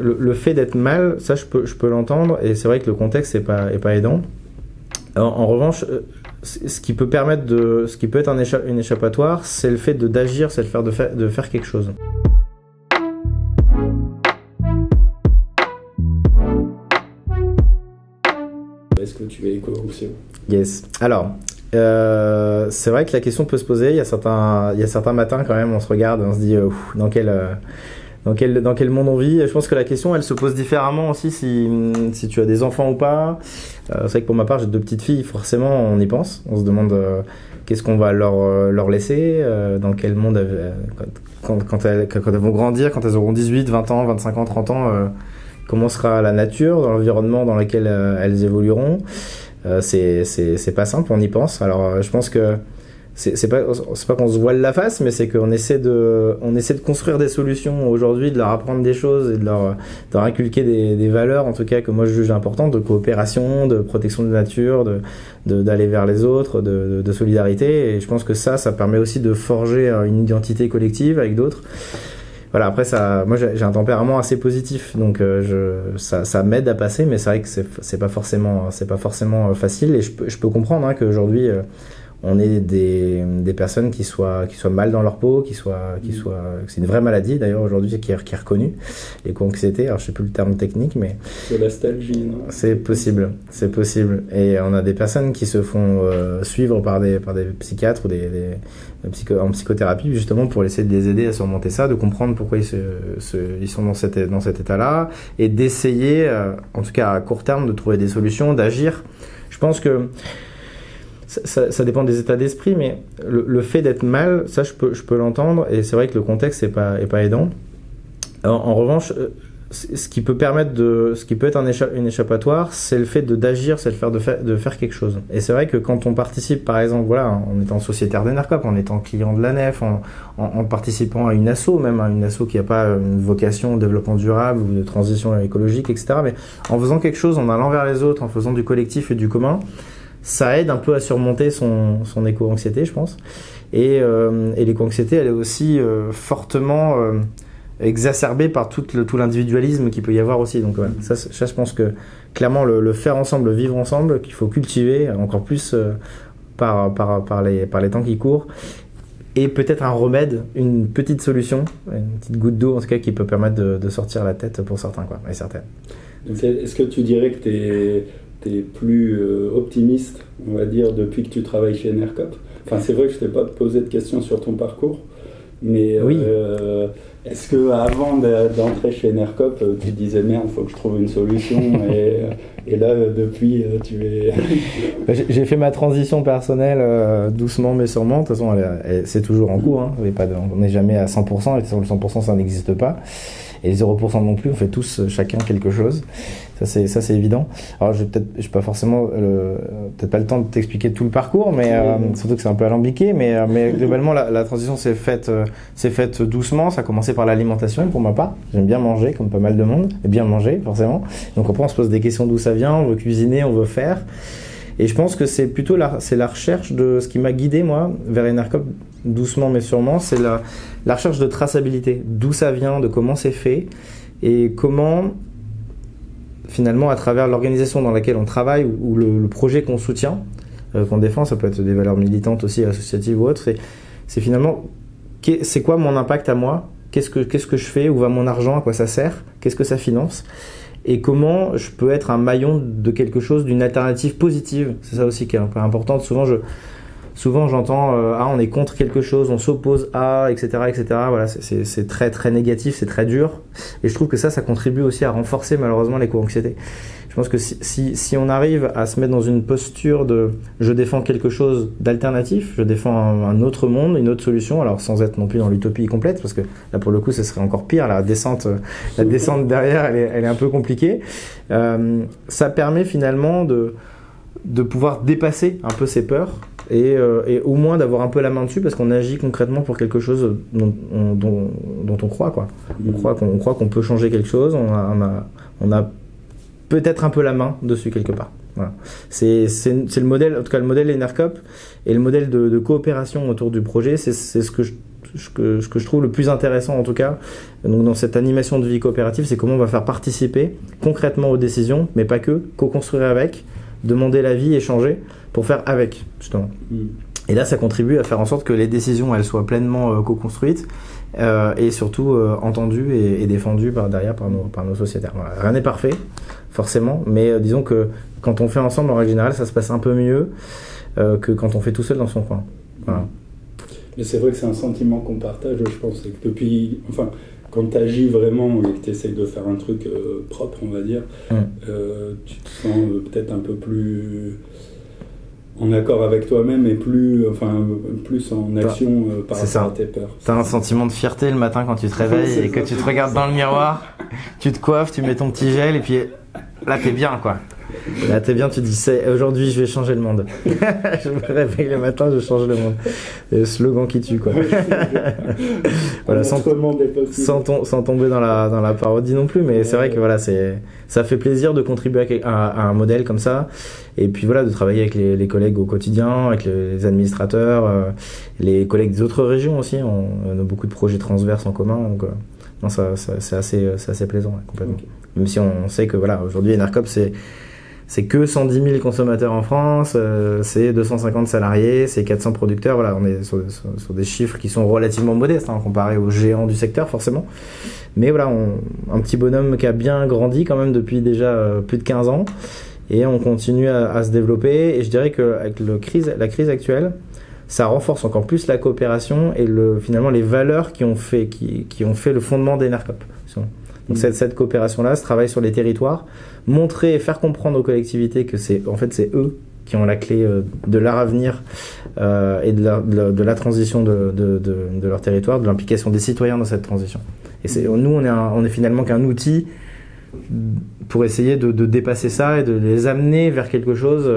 le fait d'être mal, ça je peux l'entendre, et c'est vrai que le contexte est pas aidant. En revanche, ce qui peut être une échappatoire, c'est le fait d'agir, c'est de faire quelque chose. Est-ce que tu es éco-anxieux ? Yes. Alors, c'est vrai que la question peut se poser. Il y a certains matins quand même, on se regarde, on se dit dans quel monde on vit. Et je pense que la question, elle se pose différemment aussi si tu as des enfants ou pas. C'est vrai que pour ma part, j'ai 2 petites filles. Forcément, on y pense. On se demande qu'est-ce qu'on va leur laisser, dans quel monde quand elles vont grandir, quand elles auront 18, 20 ans, 25 ans, 30 ans. Comment sera la nature dans l'environnement dans lequel elles évolueront. C'est pas simple, on y pense. Alors je pense que c'est pas qu'on se voile la face, mais c'est qu'on essaie de construire des solutions aujourd'hui, de leur apprendre des choses et de leur inculquer des valeurs, en tout cas que moi je juge importantes, de coopération, de protection de la nature, d'aller vers les autres, de solidarité. Et je pense que ça permet aussi de forger une identité collective avec d'autres. Voilà, après moi j'ai un tempérament assez positif, donc ça m'aide à passer, mais c'est vrai que c'est pas forcément facile, et je peux comprendre qu'aujourd'hui on ait des personnes qui soient mal dans leur peau, c'est une vraie maladie d'ailleurs aujourd'hui qui est reconnue, l'éco-anxiété. Alors je sais plus le terme technique, mais c'est nostalgie, non ? C'est possible, et on a des personnes qui se font suivre par des psychiatres ou en psychothérapie, justement pour essayer de les aider à surmonter ça, de comprendre pourquoi ils sont dans cet état-là, et d'essayer, en tout cas à court terme, de trouver des solutions, d'agir. Je pense que ça dépend des états d'esprit, mais le fait d'être mal, ça je peux l'entendre, et c'est vrai que le contexte est pas aidant. En revanche, ce qui peut être une échappatoire, c'est le fait d'agir, c'est de faire quelque chose. Et c'est vrai que quand on participe, par exemple, en étant sociétaire d'Enercop, en étant client de la Nef, en participant à une asso, même à une asso qui n'a pas une vocation de développement durable ou de transition écologique, etc., mais en faisant quelque chose, en allant vers les autres, en faisant du collectif et du commun, ça aide un peu à surmonter son éco-anxiété, je pense. Et l'éco-anxiété, elle est aussi fortement exacerbée par tout l'individualisme qu'il peut y avoir aussi. Donc ça, je pense que clairement le faire ensemble, le vivre ensemble, qu'il faut cultiver encore plus par les temps qui courent. Et peut-être un remède, une petite solution, une petite goutte d'eau en tout cas qui peut permettre de sortir la tête pour certains, et certaines. Donc, est-ce que tu dirais que t'es plus optimiste, on va dire, depuis que tu travailles chez Enercop ? Enfin, c'est vrai que je t'ai pas posé de questions sur ton parcours, mais oui. Est-ce que avant d'entrer chez Enercop, tu disais merde, faut que je trouve une solution, et là depuis tu es... J'ai fait ma transition personnelle doucement mais sûrement. De toute façon, c'est toujours en cours. On n'est jamais à 100%, et sur le 100% ça n'existe pas. Et 0% non plus, on fait tous chacun quelque chose. Ça c'est évident. Alors j'ai pas forcément peut-être pas le temps de t'expliquer tout le parcours, mais surtout que c'est un peu alambiqué, mais globalement la transition s'est faite doucement. Ça a commencé par l'alimentation pour ma part. J'aime bien manger comme pas mal de monde, et bien manger forcément. Donc après on se pose des questions d'où ça vient, on veut cuisiner, on veut faire. Et je pense que c'est plutôt la recherche de ce qui m'a guidé moi vers Enercop, doucement mais sûrement, c'est la recherche de traçabilité, d'où ça vient, de comment c'est fait, et comment finalement à travers l'organisation dans laquelle on travaille ou le projet qu'on soutient, qu'on défend, ça peut être des valeurs militantes aussi, associatives ou autres, c'est finalement c'est quoi mon impact à moi, qu'est-ce que je fais, où va mon argent, à quoi ça sert, qu'est-ce que ça finance, et comment je peux être un maillon de quelque chose, d'une alternative positive. C'est ça aussi qui est un peu important. Souvent j'entends on est contre quelque chose, on s'oppose à, etc. Voilà, c'est très très négatif, c'est très dur, et je trouve que ça contribue aussi à renforcer malheureusement l'éco-anxiété. Je pense que si on arrive à se mettre dans une posture de je défends quelque chose d'alternatif, je défends un autre monde, une autre solution, alors sans être non plus dans l'utopie complète, parce que là pour le coup ce serait encore pire, la descente derrière elle est un peu compliquée. Ça permet finalement de pouvoir dépasser un peu ses peurs, et au moins d'avoir un peu la main dessus, parce qu'on agit concrètement pour quelque chose dont on croit, quoi. On croit qu'on peut changer quelque chose, on a peut-être un peu la main dessus quelque part. Voilà. C'est le modèle, en tout cas le modèle Enercop et le modèle de coopération autour du projet, c'est ce ce que je trouve le plus intéressant en tout cas, donc dans cette animation de vie coopérative, c'est comment on va faire participer concrètement aux décisions, mais pas que, co-construire avec, demander l'avis, échanger, pour faire avec, justement. Et là, ça contribue à faire en sorte que les décisions, elles soient pleinement co-construites et surtout entendues et défendues derrière par nos sociétaires. Voilà. Rien n'est parfait, forcément, mais disons que quand on fait ensemble, en règle générale, ça se passe un peu mieux que quand on fait tout seul dans son coin. Voilà. Mais c'est vrai que c'est un sentiment qu'on partage, je pense, et que quand tu agis vraiment et que tu essayes de faire un truc propre, on va dire, tu te sens peut-être un peu plus en accord avec toi-même et plus en action par rapport à tes peurs. T'as un sentiment de fierté le matin quand tu te réveilles et que tu te regardes dans le miroir, tu te coiffes, tu mets ton petit gel et puis là t'es bien quoi. Là t'es bien, tu te dis aujourd'hui je vais changer le monde. Je me réveille le matin, je change le monde. Et slogan qui tue quoi. Voilà, sans tomber dans la parodie non plus, mais c'est vrai que voilà, ça fait plaisir de contribuer à un modèle comme ça. Et puis voilà, de travailler avec les collègues au quotidien, avec les administrateurs, les collègues des autres régions aussi. On a beaucoup de projets transverses en commun, donc non, c'est assez plaisant, ouais, complètement. Okay. Même si on sait que voilà, aujourd'hui Enercop c'est que 110 000 consommateurs en France, c'est 250 salariés, c'est 400 producteurs. Voilà, on est sur des chiffres qui sont relativement modestes comparé aux géants du secteur forcément. Mais voilà, un petit bonhomme qui a bien grandi quand même depuis déjà plus de 15 ans. Et on continue à se développer. Et je dirais qu'avec la crise actuelle, ça renforce encore plus la coopération et finalement les valeurs qui ont fait le fondement d'Enercop. Donc cette coopération-là, ce travail sur les territoires, montrer et faire comprendre aux collectivités que c'est eux qui ont la clé de leur avenir et de la transition de leur territoire, de l'implication des citoyens dans cette transition. Et nous, on est finalement qu'un outil pour essayer de dépasser ça et de les amener vers quelque chose.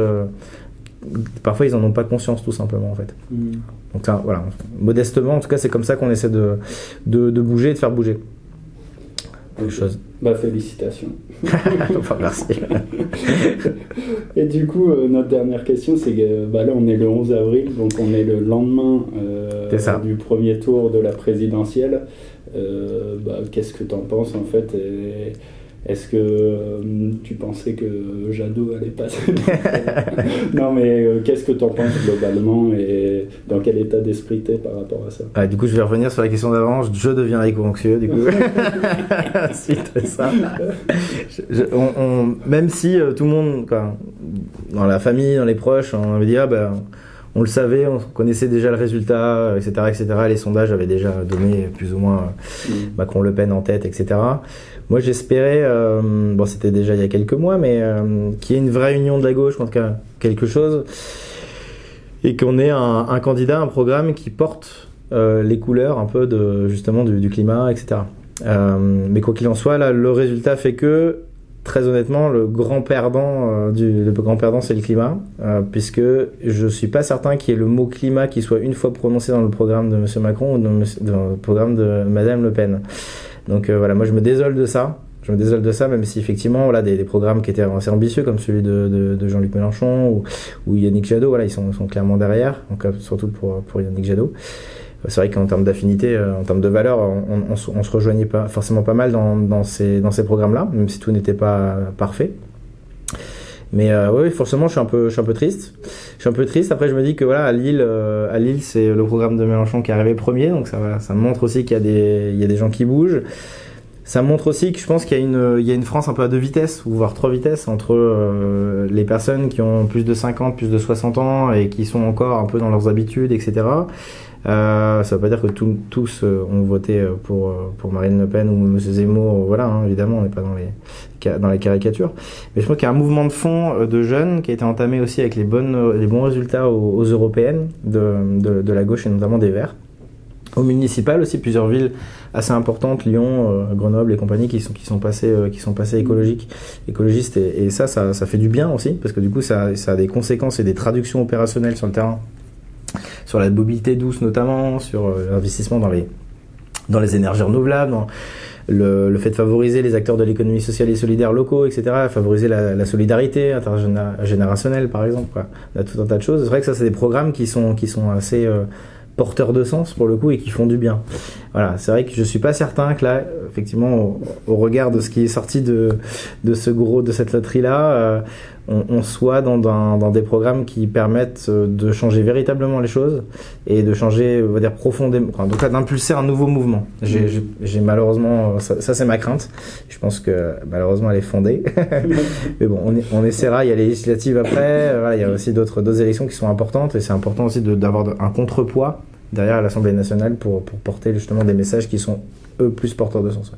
Parfois, ils n'en ont pas conscience, tout simplement, en fait. Donc ça, voilà, modestement, en tout cas, c'est comme ça qu'on essaie de bouger et de faire bouger les choses. Félicitations. Enfin, merci. Et du coup, notre dernière question, c'est que là, on est le 11 avril, donc on est le lendemain du premier tour de la présidentielle. Qu'est-ce que tu en penses, en fait est-ce que tu pensais que Jadot allait passer? Non, mais qu'est-ce que tu en penses globalement et dans quel état d'esprit t'es par rapport à ça? Du coup, je vais revenir sur la question d'avant. Je deviens éco-anxieux, du coup. Suite à ça. Même si tout le monde, dans la famille, dans les proches, on avait dit on le savait, on connaissait déjà le résultat, etc., etc. Les sondages avaient déjà donné plus ou moins Macron-Le Pen en tête, etc. Moi, j'espérais, c'était déjà il y a quelques mois, mais qu'il y ait une vraie union de la gauche, en tout cas quelque chose, et qu'on ait un candidat, un programme qui porte les couleurs un peu justement du climat, etc. Mais quoi qu'il en soit, là, le résultat fait que, très honnêtement, le grand perdant, c'est le climat, puisque je suis pas certain qu'il y ait le mot climat qui soit une fois prononcé dans le programme de M. Macron ou dans le programme de Mme Le Pen. Donc voilà, moi je me désole de ça, même si effectivement des programmes qui étaient assez ambitieux comme celui de Jean-Luc Mélenchon ou Yannick Jadot, voilà, ils sont clairement derrière, donc surtout pour Yannick Jadot. C'est vrai qu'en termes d'affinité, en termes de valeur, on se rejoignait pas forcément pas mal dans ces programmes-là, même si tout n'était pas parfait. Mais oui, forcément, je suis un peu triste. Après, je me dis que voilà, à Lille, c'est le programme de Mélenchon qui est arrivé premier, donc ça montre aussi qu'il y a des gens qui bougent. Ça montre aussi que je pense qu'il y a une France un peu à deux vitesses, ou voire trois vitesses, entre les personnes qui ont plus de 50, plus de 60 ans et qui sont encore un peu dans leurs habitudes, etc. Ça veut pas dire que tous ont voté pour Marine Le Pen ou M. Zemmour, voilà, évidemment, on n'est pas dans les caricatures. Mais je crois qu'il y a un mouvement de fond de jeunes qui a été entamé aussi avec les bons résultats aux européennes de la gauche et notamment des Verts. Au municipal aussi, plusieurs villes assez importantes, Lyon, Grenoble et compagnie, qui sont passées écologistes et ça fait du bien aussi, parce que du coup ça a des conséquences et des traductions opérationnelles sur le terrain, sur la mobilité douce notamment, sur l'investissement dans les énergies renouvelables, dans le fait de favoriser les acteurs de l'économie sociale et solidaire locaux, etc., favoriser la solidarité intergénérationnelle par exemple, quoi. On a tout un tas de choses. C'est vrai que ça, c'est des programmes qui sont assez porteurs de sens pour le coup et qui font du bien. Voilà, c'est vrai que je suis pas certain que là, effectivement, au regard de ce qui est sorti de cette loterie-là, on soit dans des programmes qui permettent de changer véritablement les choses et de changer, on va dire, profondément, en tout cas d'impulser un nouveau mouvement. J'ai malheureusement, ça c'est ma crainte. Je pense que malheureusement elle est fondée. Mais bon, on essaiera. Il y a les législatives après. Voilà, il y a aussi d'autres élections qui sont importantes et c'est important aussi d'avoir un contrepoids derrière l'Assemblée nationale pour porter justement des messages qui sont eux plus porteurs de sens.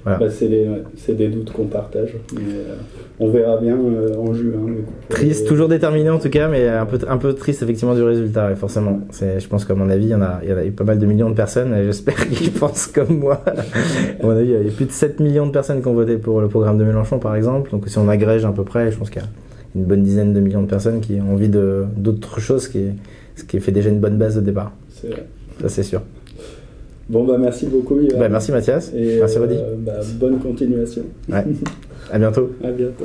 Voilà. Bah, c'est des doutes qu'on partage, mais on verra bien en juin. Triste, toujours déterminé en tout cas, mais un peu triste effectivement du résultat, ouais, forcément. Je pense qu'à mon avis, il y en a eu pas mal de millions de personnes, et j'espère qu'ils pensent comme moi. À mon avis, il y a plus de 7 millions de personnes qui ont voté pour le programme de Mélenchon par exemple, donc si on agrège à peu près, je pense qu'il y a une bonne dizaine de millions de personnes qui ont envie d'autres choses, ce qui fait déjà une bonne base de départ. C'est vrai. Ça c'est sûr. Bon, bah merci beaucoup, Ivan. Bah, merci Mathias. Et merci Rudy. Bonne continuation. Ouais. À bientôt. À bientôt.